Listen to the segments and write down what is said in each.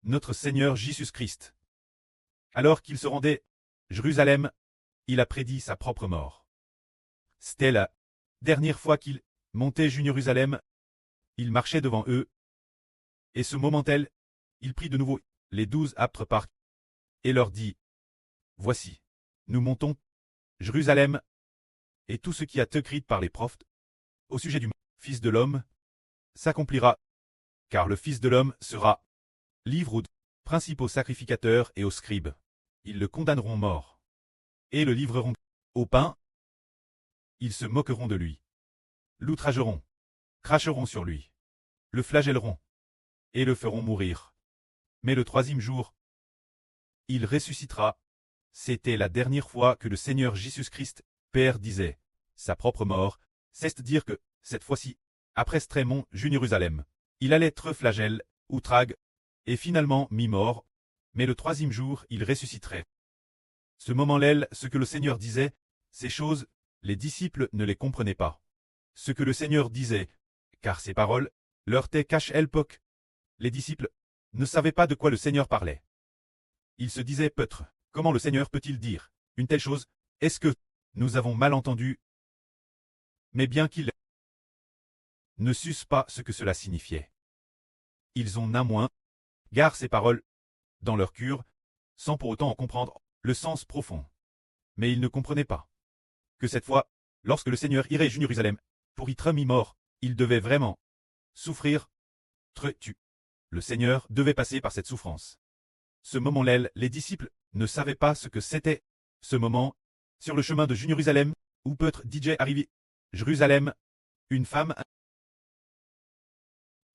notre Seigneur Jésus-Christ. Alors qu'il se rendait Jérusalem, il a prédit sa propre mort. C'était la dernière fois qu'il montait Jérusalem, il marchait devant eux, et ce moment-là, il prit de nouveau les 12 apôtres par et leur dit, voici, nous montons Jérusalem, et tout ce qui a été écrit par les prophètes au sujet du Fils de l'homme s'accomplira, car le Fils de l'homme sera livré aux principaux sacrificateurs et aux scribes. Ils le condamneront mort, et le livreront au pain. Ils se moqueront de lui, l'outrageront, cracheront sur lui, le flagelleront, et le feront mourir. Mais le troisième jour, il ressuscitera. C'était la dernière fois que le Seigneur Jésus-Christ, Père, disait sa propre mort, c'est-à-dire que, cette fois-ci, après Strémon, Jérusalem, il allait être flagelle, outrage, et finalement mis mort, mais le troisième jour il ressusciterait. Ce moment-là, ce que le Seigneur disait, ces choses, les disciples ne les comprenaient pas. Ce que le Seigneur disait, car ces paroles leur étaient cachées à l'époque. Les disciples ne savaient pas de quoi le Seigneur parlait. Ils se disaient peut-être, comment le Seigneur peut-il dire une telle chose? Est-ce que nous avons mal entendu? Mais bien qu'ils ne sussent pas ce que cela signifiait, ils ont néanmoins gardé ces paroles dans leur cœur, sans pour autant en comprendre le sens profond. Mais ils ne comprenaient pas que cette fois, lorsque le Seigneur irait à Jérusalem pour y être mis mort, il devait vraiment souffrir, tu. Le Seigneur devait passer par cette souffrance. Ce moment-là, les disciples ne savaient pas ce que c'était. Ce moment, sur le chemin de Jérusalem, où peut-être DJ arrivé. Jérusalem, une femme,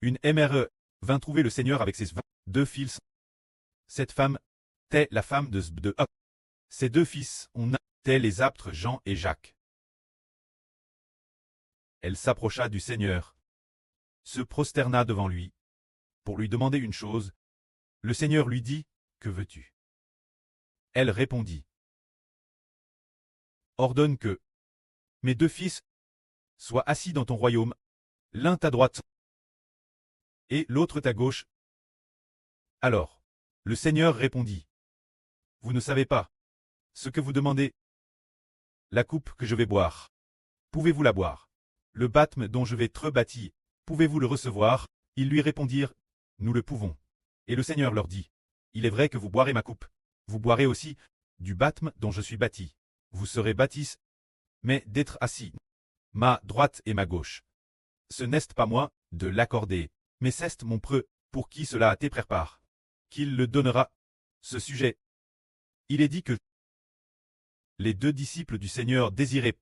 une MRE, vint trouver le Seigneur avec ses 2 fils. Cette femme était la femme de Zebdée. Ses 2 fils, on était les apôtres Jean et Jacques. Elle s'approcha du Seigneur, se prosterna devant lui, pour lui demander une chose. Le Seigneur lui dit, que veux-tu? Elle répondit, ordonne que mes 2 fils soient assis dans ton royaume, l'un ta droite et l'autre ta gauche. Alors, le Seigneur répondit, vous ne savez pas ce que vous demandez. La coupe que je vais boire, pouvez-vous la boire? Le baptême dont je vais être baptisé, pouvez-vous le recevoir? Ils lui répondirent, nous le pouvons. Et le Seigneur leur dit, il est vrai que vous boirez ma coupe, vous boirez aussi du baptême dont je suis baptisé. Vous serez baptisés, mais d'être assis, ma droite et ma gauche. Ce n'est pas moi de l'accorder, mais c'est mon preux, pour qui cela a été préparé, qu'il le donnera. Ce sujet, il est dit que les 2 disciples du Seigneur désiraient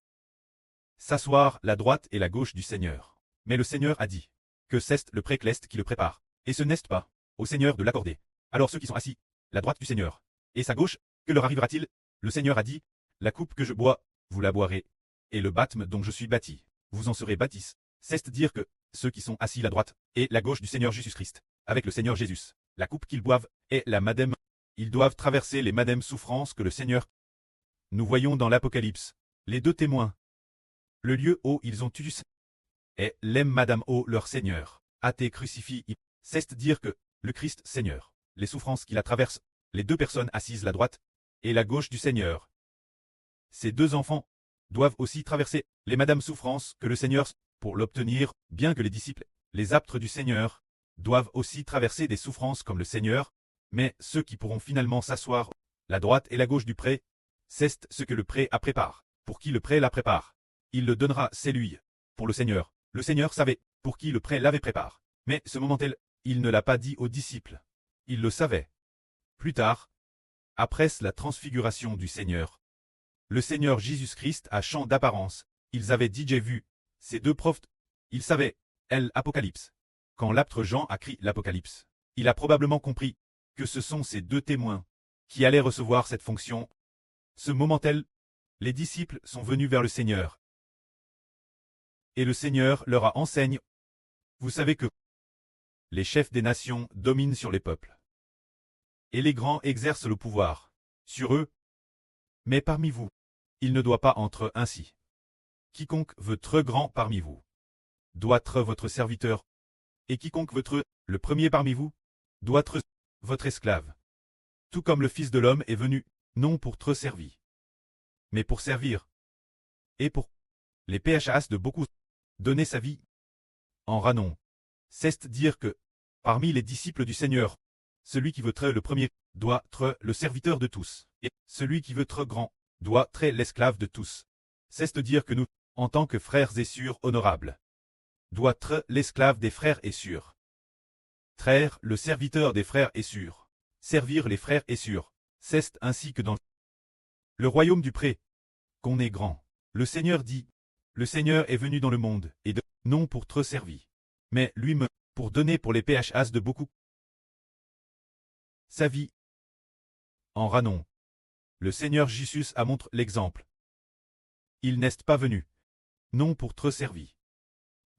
s'asseoir la droite et la gauche du Seigneur. Mais le Seigneur a dit que c'est le précleste qui le prépare, et ce n'est pas au Seigneur de l'accorder. Alors ceux qui sont assis, la droite du Seigneur, et sa gauche, que leur arrivera-t-il? Le Seigneur a dit, la coupe que je bois, vous la boirez, et le baptême dont je suis baptisé, vous en serez baptisés. C'est-à-dire que ceux qui sont assis la droite et la gauche du Seigneur Jésus-Christ, avec le Seigneur Jésus, la coupe qu'ils boivent est la madame. Ils doivent traverser les madame souffrances que le Seigneur. Nous voyons dans l'Apocalypse les 2 témoins. Le lieu où ils ont eu et l'aime madame où leur Seigneur a été crucifié. C'est-à-dire que le Christ Seigneur, les souffrances qu'il a traversées, les 2 personnes assises la droite et la gauche du Seigneur. Ces 2 enfants doivent aussi traverser les madame souffrances que le Seigneur, pour l'obtenir, bien que les disciples, les apôtres du Seigneur, doivent aussi traverser des souffrances comme le Seigneur, mais ceux qui pourront finalement s'asseoir, la droite et la gauche du pré, c'est ce que le pré a prépare. Pour qui le pré la prépare, il le donnera, c'est lui. Pour le Seigneur savait pour qui le pré l'avait préparé. Mais ce moment-là, il ne l'a pas dit aux disciples. Il le savait. Plus tard, après la transfiguration du Seigneur, le Seigneur Jésus-Christ a champ d'apparence, ils avaient déjà vu ces 2 prophètes. Ils savaient, l'Apocalypse. Quand l'apôtre Jean a écrit l'Apocalypse, il a probablement compris que ce sont ces 2 témoins qui allaient recevoir cette fonction. Ce moment-là, les disciples sont venus vers le Seigneur. Et le Seigneur leur a enseigné. Vous savez que les chefs des nations dominent sur les peuples. Et les grands exercent le pouvoir sur eux. Mais parmi vous, il ne doit pas être ainsi. Quiconque veut être grand parmi vous doit être votre serviteur. Et quiconque veut être le premier parmi vous doit être votre esclave. Tout comme le Fils de l'homme est venu, non pour être servi, mais pour servir, et pour les phas de beaucoup, donner sa vie en ranon. C'est dire que, parmi les disciples du Seigneur, celui qui veut être le premier doit être le serviteur de tous, et celui qui veut être grand doit être l'esclave de tous. C'est dire que nous, en tant que frères et sœurs honorables, doit être l'esclave des frères et sœurs. Traire le serviteur des frères et sœurs. Servir les frères et sœurs. C'est ainsi que dans le royaume du pré, qu'on est grand. Le Seigneur dit, le Seigneur est venu dans le monde, et non pour être servi, mais lui-même, pour donner pour les phas de beaucoup sa vie en ranon. Le Seigneur Jésus a montré l'exemple. Il n'est pas venu, non pour être servi,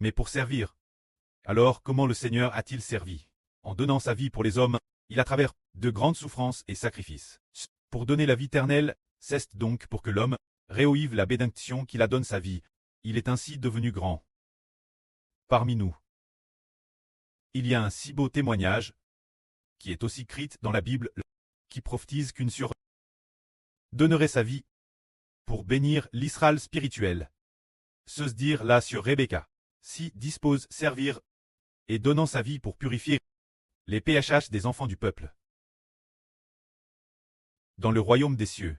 mais pour servir. Alors comment le Seigneur a-t-il servi? En donnant sa vie pour les hommes, il a travers de grandes souffrances et sacrifices. Pour donner la vie éternelle, c'est donc pour que l'homme réoive la bénédiction qu'il a donné sa vie. Il est ainsi devenu grand. Parmi nous, il y a un si beau témoignage, qui est aussi écrit dans la Bible, qui prophétise qu'une sœur donnerait sa vie pour bénir l'Israël spirituel. Se dire là sur Rebecca, si dispose servir et donnant sa vie pour purifier les phas des enfants du peuple. Dans le royaume des cieux,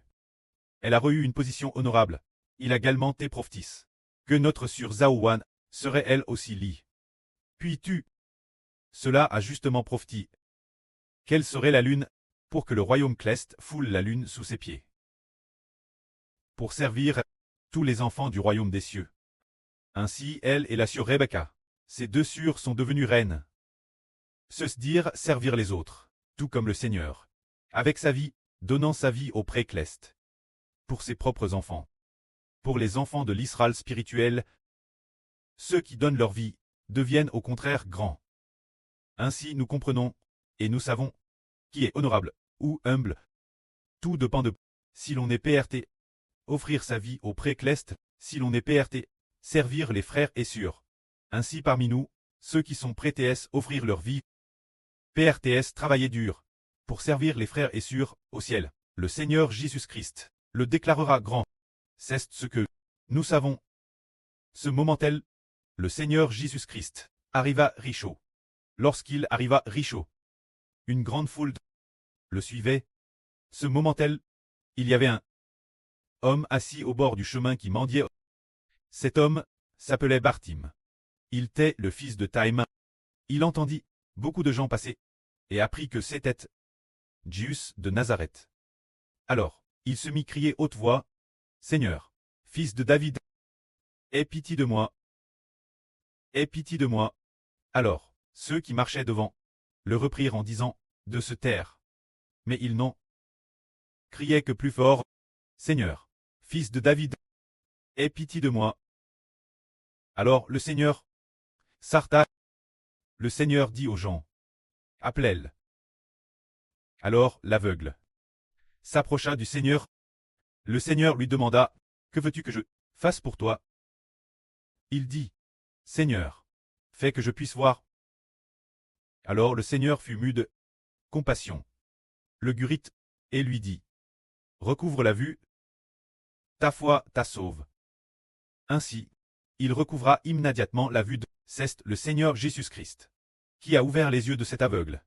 elle a reçu une position honorable. Il a également été prophétise que notre sœur Zaouan serait elle aussi lie. Puis cela a justement prophétisé quelle serait la lune, pour que le royaume céleste foule la lune sous ses pieds. Pour servir tous les enfants du royaume des cieux. Ainsi elle et la sœur Rebecca, ces deux sœurs sont devenues reines. Se dire servir les autres, tout comme le Seigneur, avec sa vie, donnant sa vie au pré céleste. Pour ses propres enfants. Pour les enfants de l'Israël spirituel, ceux qui donnent leur vie, deviennent au contraire grands. Ainsi nous comprenons, et nous savons, qui est honorable, ou humble. Tout dépend de si l'on est PRT, offrir sa vie au pré céleste, si l'on est PRT, servir les frères et sœurs. Ainsi parmi nous, ceux qui sont prêtés offrir leur vie, PRTS travailler dur, pour servir les frères et sœurs au ciel. Le Seigneur Jésus-Christ le déclarera grand. C'est ce que nous savons. Ce moment-tel, le Seigneur Jésus-Christ arriva richaud. Lorsqu'il arriva richaud, une grande foule le suivait. Ce moment-tel, il y avait un homme assis au bord du chemin qui mendiait. Cet homme s'appelait Bartim. Il était le fils de Taïm. Il entendit beaucoup de gens passer et apprit que c'était Jésus de Nazareth. Alors, il se mit crier haute voix, « Seigneur, fils de David, aie pitié de moi. Aie pitié de moi. » Alors, ceux qui marchaient devant le reprirent en disant, de se taire. Mais il n'en criait que plus fort, « Seigneur, fils de David, aie pitié de moi. » Alors le Seigneur s'arrêta. Le Seigneur dit aux gens, « Appelez-le. » Alors l'aveugle s'approcha du Seigneur. Le Seigneur lui demanda, « Que veux-tu que je fasse pour toi ?» Il dit, « Seigneur, fais que je puisse voir. » Alors le Seigneur fut mu de compassion, le guérit, et lui dit, « Recouvre la vue, ta foi t'a sauve. » Ainsi, il recouvra immédiatement la vue de c'est le Seigneur Jésus-Christ, qui a ouvert les yeux de cet aveugle.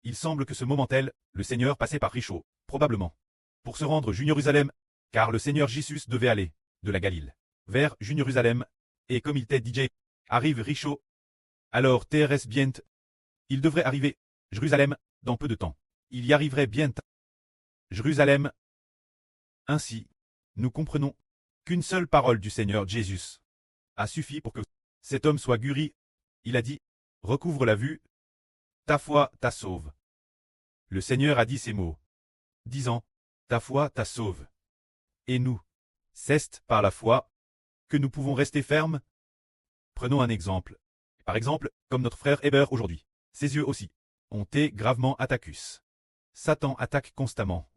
Il semble que ce moment-tel, le Seigneur passait par Richaud, probablement, pour se rendre Jérusalem, car le Seigneur Jésus devait aller, de la Galile, vers Jérusalem, et comme il était DJ, arrive Richaud. Alors TRS bien, il devrait arriver, Jérusalem, dans peu de temps. Il y arriverait bien. Jérusalem. Ainsi, nous comprenons qu'une seule parole du Seigneur Jésus a suffi pour que cet homme soit guéri. Il a dit, recouvre la vue, ta foi t'a sauve. Le Seigneur a dit ces mots, disant, ta foi t'a sauve. Et nous, c'est par la foi que nous pouvons rester fermes. Prenons un exemple. Par exemple, comme notre frère Hébert aujourd'hui. Ses yeux aussi ont été gravement attaqués. Satan attaque constamment.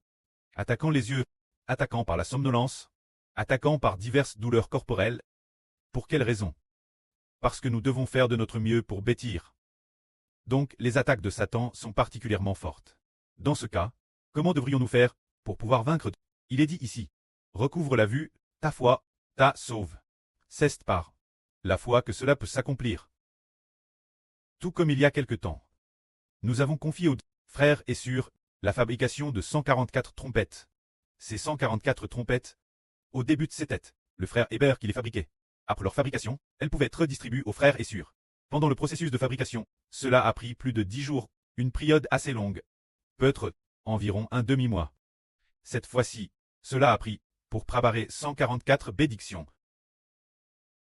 Attaquant les yeux, attaquant par la somnolence, attaquant par diverses douleurs corporelles. Pour quelle raison? Parce que nous devons faire de notre mieux pour bâtir Donc les attaques de Satan sont particulièrement fortes. Dans ce cas, comment devrions-nous faire pour pouvoir vaincre? Il est dit ici, recouvre la vue, ta foi, ta sauve. C'est par la foi que cela peut s'accomplir. Tout comme il y a quelque temps. Nous avons confié aux frères et sœurs la fabrication de 144 trompettes. Ces 144 trompettes, au début c'était le frère Hébert qui les fabriquait. Après leur fabrication, elles pouvaient être redistribuées aux frères et sœurs. Pendant le processus de fabrication, cela a pris plus de 10 jours, une période assez longue. Peut-être environ un demi-mois. Cette fois-ci, cela a pris, pour préparer 144 bédictions.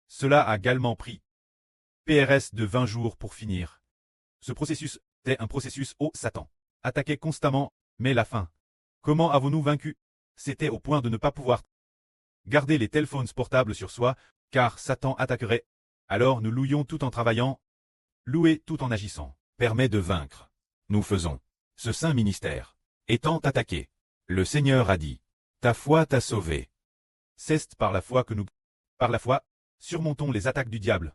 Cela a également pris PRS de 20 jours pour finir. Ce processus était un processus où Satan attaquait constamment, mais la fin. Comment avons-nous vaincu? C'était au point de ne pas pouvoir garder les téléphones portables sur soi, car Satan attaquerait. Alors nous louions tout en travaillant, louer tout en agissant, permet de vaincre. Nous faisons ce saint ministère. Étant attaqué, le Seigneur a dit, ta foi t'a sauvé. C'est par la foi que nous, par la foi, surmontons les attaques du diable.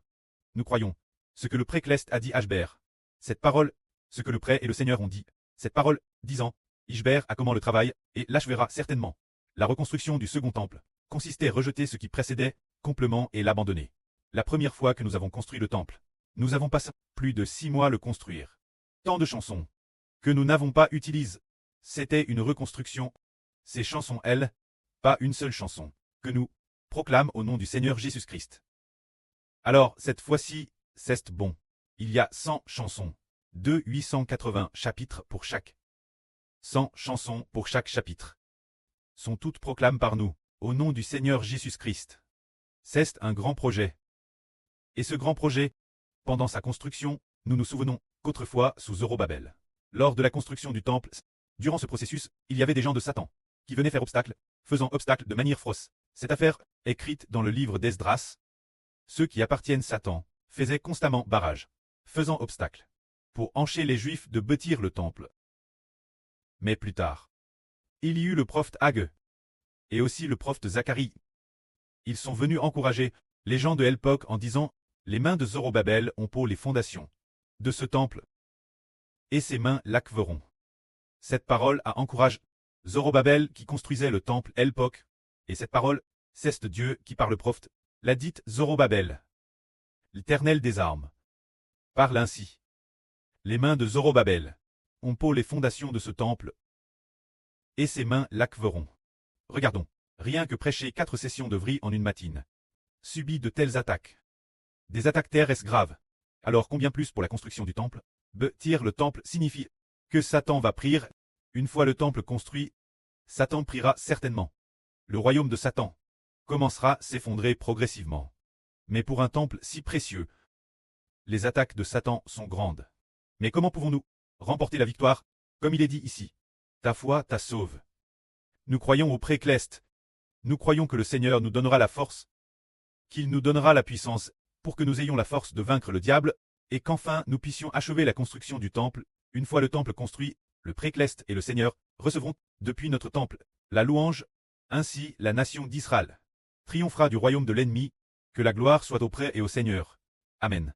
Nous croyons ce que le précleste a dit à Ishbert. Cette parole, ce que le prêtre et le Seigneur ont dit. Cette parole, disant, Ishbert a comment le travail, et l'achèvera certainement. La reconstruction du second temple consistait à rejeter ce qui précédait, complètement et l'abandonner. La première fois que nous avons construit le temple, nous avons passé plus de 6 mois à le construire. Tant de chansons que nous n'avons pas utilisées. C'était une reconstruction. Ces chansons, elles, pas une seule chanson, que nous proclamons au nom du Seigneur Jésus-Christ. Alors, cette fois-ci, c'est bon. Il y a 100 chansons. 880 chapitres pour chaque. 100 chansons pour chaque chapitre. Sont toutes proclamées par nous, au nom du Seigneur Jésus-Christ. C'est un grand projet. Et ce grand projet, pendant sa construction, nous nous souvenons qu'autrefois, sous Zorobabel, lors de la construction du temple, durant ce processus, il y avait des gens de Satan, qui venaient faire obstacle, faisant obstacle de manière fausse. Cette affaire, écrite dans le livre d'Esdras, ceux qui appartiennent Satan, faisaient constamment barrage, faisant obstacle, pour empêcher les Juifs de bâtir le temple. Mais plus tard, il y eut le prophète Hague, et aussi le prophète Zacharie. Ils sont venus encourager les gens de l'époque en disant, les mains de Zorobabel ont pour les fondations de ce temple, et ses mains l'acveront. Cette parole a encouragé Zorobabel qui construisait le temple à l'époque, et cette parole, c'est Dieu qui par le prophète, l'a dite Zorobabel. L'Éternel des armes parle ainsi. Les mains de Zorobabel ont pour les fondations de ce temple, et ses mains l'acveront. Regardons, rien que prêcher 4 sessions de vrille en une matinée. Subit de telles attaques. Des attaques terrestres graves. Alors combien plus pour la construction du temple? Bâtir le temple signifie que Satan va prier. Une fois le temple construit, Satan priera certainement. Le royaume de Satan commencera à s'effondrer progressivement. Mais pour un temple si précieux, les attaques de Satan sont grandes. Mais comment pouvons-nous remporter la victoire? Comme il est dit ici, ta foi t'a sauve. Nous croyons au précleste. Nous croyons que le Seigneur nous donnera la force, qu'il nous donnera la puissance, pour que nous ayons la force de vaincre le diable, et qu'enfin nous puissions achever la construction du temple. Une fois le temple construit, le précleste et le Seigneur recevront, depuis notre temple, la louange. Ainsi la nation d'Israël triomphera du royaume de l'ennemi. Que la gloire soit auprès et au Seigneur. Amen.